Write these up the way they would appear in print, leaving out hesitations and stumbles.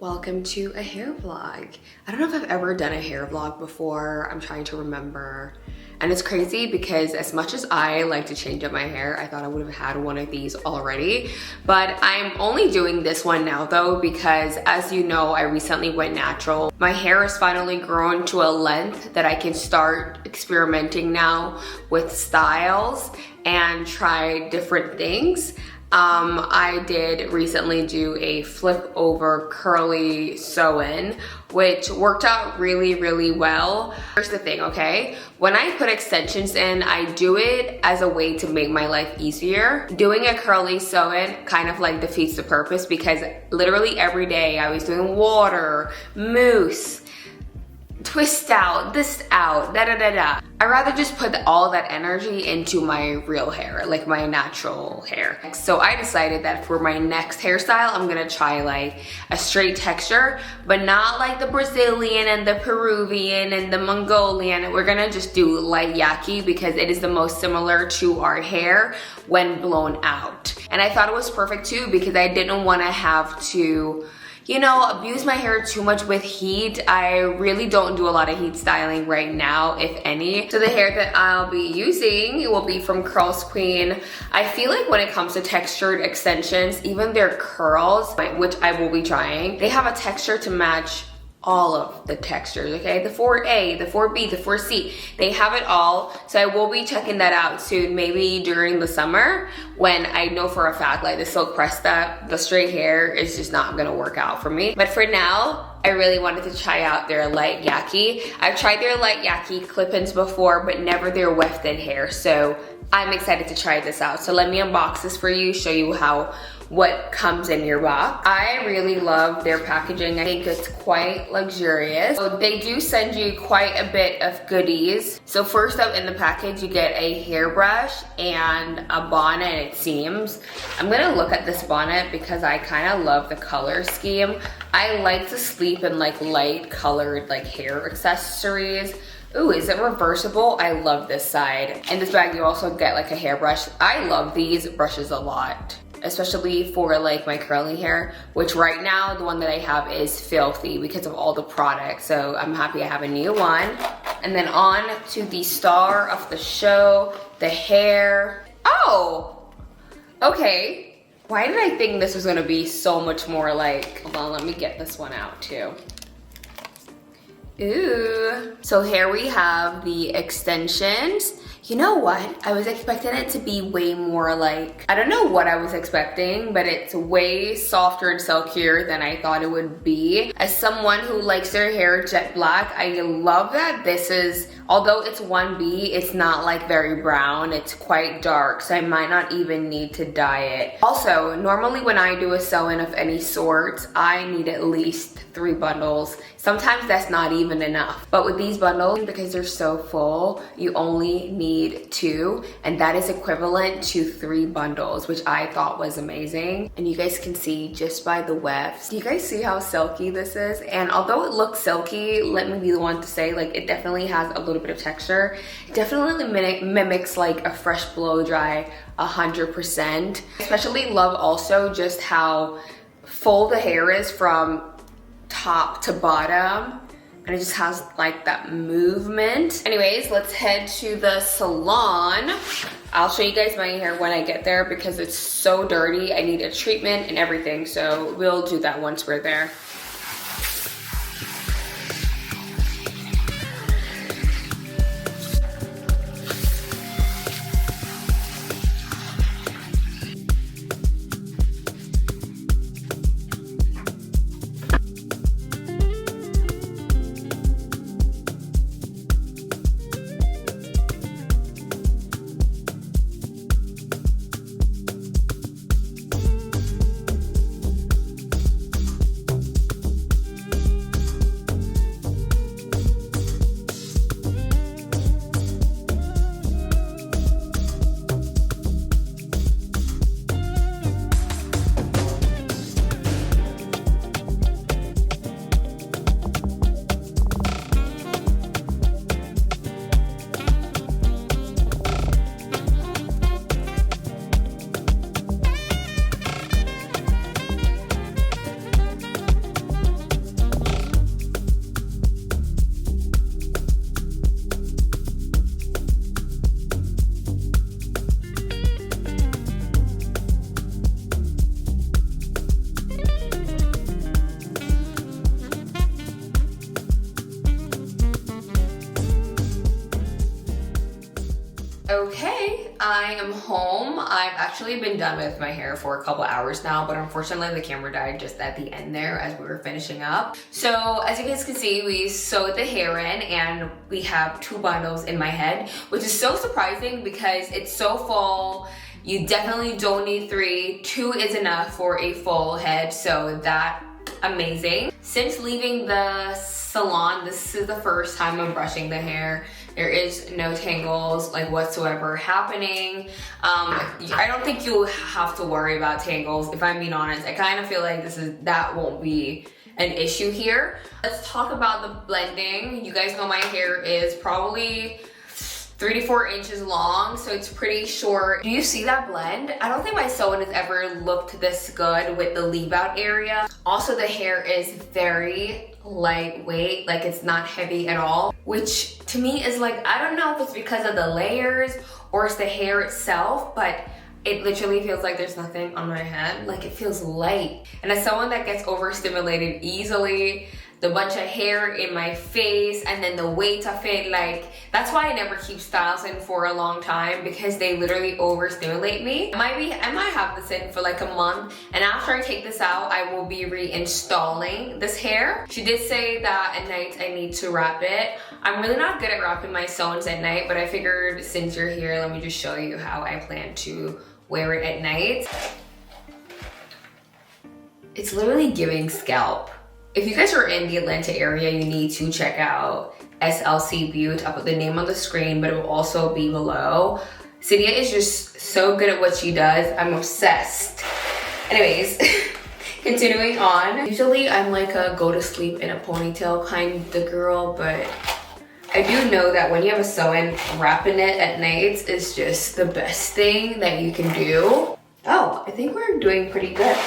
Welcome to a hair vlog. I don't know if I've ever done a hair vlog before. I'm trying to remember. And it's crazy because as much as I like to change up my hair, I thought I would have had one of these already. But I'm only doing this one now though because as you know, I recently went natural. My hair has finally grown to a length that I can start experimenting now with styles and try different things. I did recently do a flip over curly sew-in, which worked out really well. Here's the thing, okay? When I put extensions in, I do it as a way to make my life easier. Doing a curly sew-in kind of like defeats the purpose because literally every day I was doing water, mousse, twist out, this out, da-da-da-da. I'd rather just put all that energy into my real hair, like my natural hair. So I decided that for my next hairstyle, I'm gonna try like a straight texture, but not like the Brazilian and the Peruvian and the Mongolian. We're gonna just do light Yaki because it is the most similar to our hair when blown out. And I thought it was perfect too because I didn't wanna have to abuse my hair too much with heat. I really don't do a lot of heat styling right now, if any. So the hair that I'll be using will be from Curlsqueen. I feel like when it comes to textured extensions, even their curls, which I will be trying, they have a texture to match all of the textures, okay? The 4A, the 4B, the 4C, they have it all. So I will be checking that out soon, maybe during the summer when I know for a fact like the silk presta, the straight hair is just not gonna work out for me. But for now, I really wanted to try out their light Yaki. I've tried their light Yaki clip-ins before, but never their Wefted hair. So I'm excited to try this out. So let me unbox this for you, show you what comes in your box. I really love their packaging. I think it's quite luxurious. So they do send you quite a bit of goodies. So first up in the package, you get a hairbrush and a bonnet, it seems. I'm gonna look at this bonnet because I kind of love the color scheme. I like to sleep in like light colored like hair accessories. Ooh, is it reversible? I love this side. In this bag, you also get like a hairbrush. I love these brushes a lot, especially for like my curly hair, which right now the one that I have is filthy because of all the products. So I'm happy I have a new one. And then on to the star of the show, the hair. Oh, okay. Why did I think this was gonna be so much more like, hold on, let me get this one out too. Ooh. So here we have the extensions. You know what? I was expecting it to be way more like, I don't know what I was expecting, but it's way softer and silkier than I thought it would be. As someone who likes their hair jet black, I love that this is, although it's 1B, it's not like very brown, it's quite dark, so I might not even need to dye it. Also, normally when I do a sew-in of any sort, I need at least 3 bundles. Sometimes that's not even enough. But with these bundles, because they're so full, you only need 2, and that is equivalent to 3 bundles, which I thought was amazing. And you guys can see just by the wefts. Do you guys see how silky this is? And although it looks silky, let me be the one to say, like, it definitely has a little bit of texture. It definitely mimics like a fresh blow dry 100%. Especially love also just how full the hair is from top to bottom, and it just has like that movement. Anyways, let's head to the salon. I'll show you guys my hair when I get there because it's so dirty. I need a treatment and everything, so we'll do that once we're there. am home. I've actually been done with my hair for a couple hours now, but unfortunately the camera died just at the end there as we were finishing up. So as you guys can see, we sewed the hair in and we have 2 bundles in my head, which is so surprising because it's so full. You definitely don't need 3. 2 is enough for a full head, so that's amazing. Since leaving the salon, this is the first time I'm brushing the hair. There is no tangles like whatsoever happening. I don't think you'll have to worry about tangles. If I'm being honest, I kind of feel like that won't be an issue here. Let's talk about the blending. You guys know my hair is probably 3 to 4 inches long, so it's pretty short. Do you see that blend? I don't think my sewing has ever looked this good with the leave out area. Also, the hair is very lightweight, like it's not heavy at all, which to me is like, I don't know if it's because of the layers or it's the hair itself, but it literally feels like there's nothing on my head. Like it feels light. And as someone that gets overstimulated easily, the bunch of hair in my face and then the weight of it, like that's why I never keep styles in for a long time, because they literally overstimulate me. I might have this in for like a month, and after I take this out, I will be reinstalling this hair. She did say that at night I need to wrap it. I'm really not good at wrapping my sew-ins at night, but I figured since you're here, let me just show you how I plan to wear it at night. It's literally giving scalp. If you guys are in the Atlanta area, you need to check out SLCbeaute. I'll put the name on the screen, but it will also be below. Cydia is just so good at what she does. I'm obsessed. Anyways, continuing on. Usually I'm like a go to sleep in a ponytail kind of girl, but I do know that when you have a sew-in, wrapping it at night is just the best thing that you can do. Oh, I think we're doing pretty good.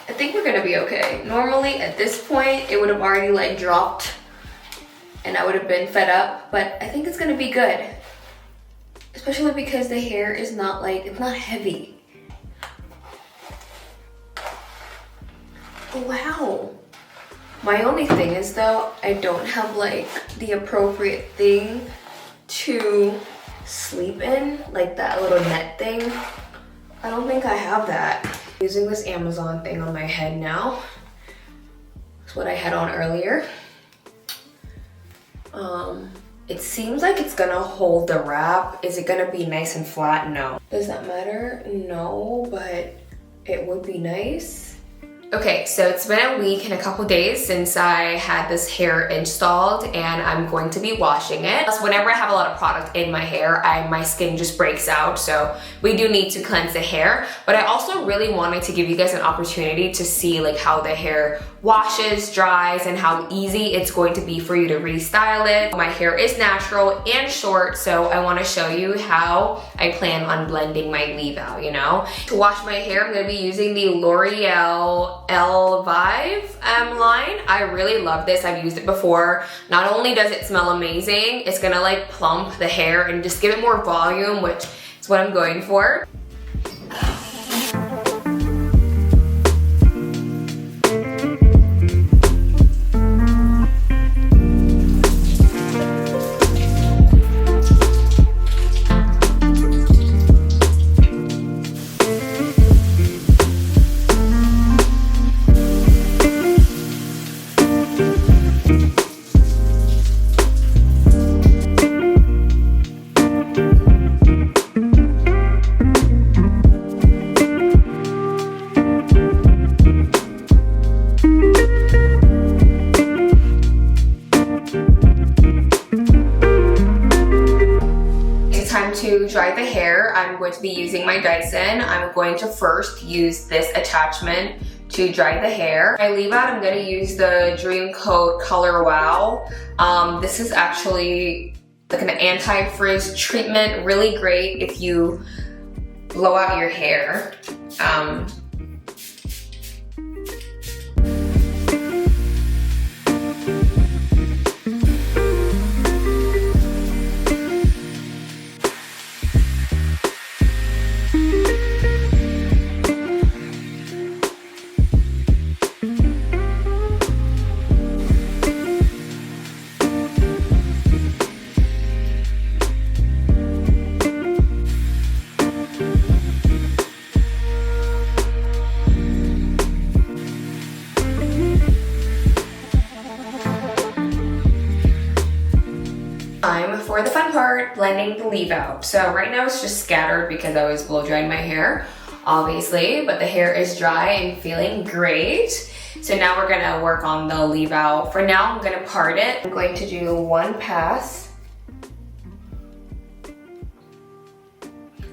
I think we're gonna be okay. Normally at this point, it would have already like dropped and I would have been fed up, but I think it's gonna be good. Especially because the hair is not like, it's not heavy. Wow. My only thing is though, I don't have like the appropriate thing to sleep in, like that little net thing. I don't think I have that. Using this Amazon thing on my head now. It's what I had on earlier. It seems like it's gonna hold the wrap. Is it gonna be nice and flat? No. Does that matter? No, but it would be nice. Okay, so it's been a week and a couple days since I had this hair installed, and I'm going to be washing it. Whenever I have a lot of product in my hair, my skin just breaks out, so we do need to cleanse the hair. But I also really wanted to give you guys an opportunity to see like how the hair washes, dries, and how easy it's going to be for you to restyle it. My hair is natural and short, so I want to show you how I plan on blending my leave out, you know? To wash my hair, I'm going to be using the L'Oreal Elvive line. I really love this. I've used it before. Not only does it smell amazing, it's gonna like plump the hair and just give it more volume, which is what I'm going for. To dry the hair, I'm going to be using my Dyson. I'm going to first use this attachment to dry the hair. My leave out, I'm going to use the Dream Coat Color Wow. This is actually like an anti-frizz treatment, really great if you blow out your hair. blending the leave out. So right now it's just scattered because I was blow drying my hair, obviously, but the hair is dry and feeling great. So now we're gonna work on the leave out. For now, I'm gonna part it. I'm going to do one pass.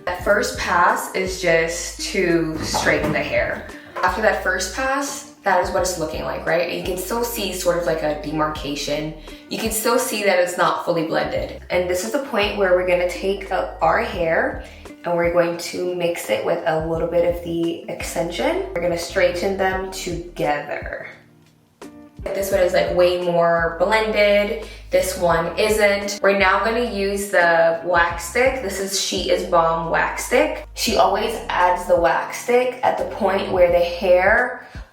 That first pass is just to straighten the hair. After that first pass, that is what it's looking like, right? And you can still see sort of like a demarcation. You can still see that it's not fully blended. And this is the point where we're gonna take up our hair and we're going to mix it with a little bit of the extension. We're gonna straighten them together. This one is like way more blended. This one isn't. We're now gonna use the wax stick. This is She Is Bomb wax stick. She always adds the wax stick at the point where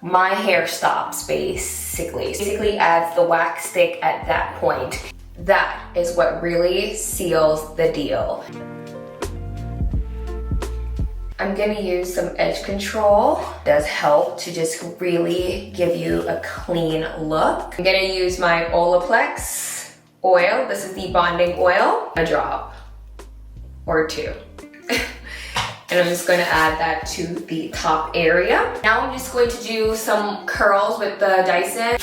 my hair stops, basically. Basically adds the wax stick at that point. That is what really seals the deal. I'm gonna use some edge control. It does help to just really give you a clean look. I'm gonna use my Olaplex oil. This is the bonding oil. A drop or two. And I'm just gonna add that to the top area. Now I'm just going to do some curls with the Dyson.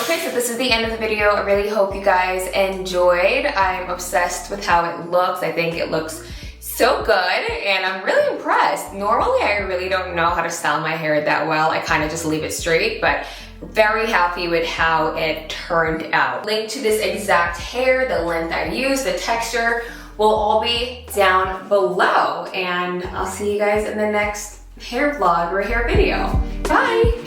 Okay, so this is the end of the video. I really hope you guys enjoyed. I'm obsessed with how it looks. I think it looks so good and I'm really impressed. Normally, I really don't know how to style my hair that well. I kind of just leave it straight, but very happy with how it turned out. Link to this exact hair, the length I used, the texture will all be down below. And I'll see you guys in the next hair vlog or hair video. Bye.